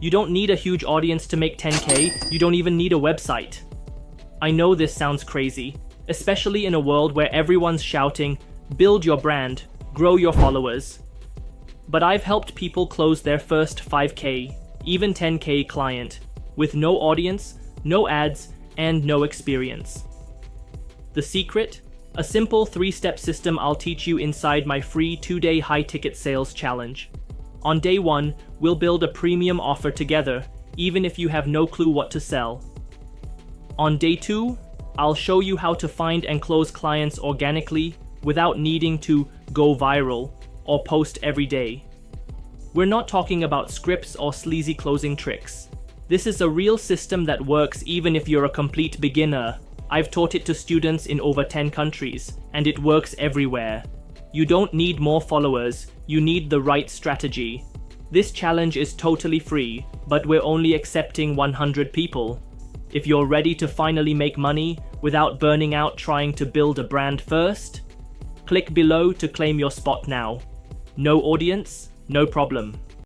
You don't need a huge audience to make 10K, you don't even need a website. I know this sounds crazy, especially in a world where everyone's shouting, build your brand, grow your followers. But I've helped people close their first 5K, even 10K client, with no audience, no ads, and no experience. The secret? A simple 3-step system I'll teach you inside my free 2-day high-ticket sales challenge. On day 1, we'll build a premium offer together, even if you have no clue what to sell. On day 2, I'll show you how to find and close clients organically without needing to go viral or post every day. We're not talking about scripts or sleazy closing tricks. This is a real system that works even if you're a complete beginner. I've taught it to students in over 10 countries, and it works everywhere. You don't need more followers, you need the right strategy. This challenge is totally free, but we're only accepting 100 people. If you're ready to finally make money without burning out trying to build a brand first, click below to claim your spot now. No audience? No problem.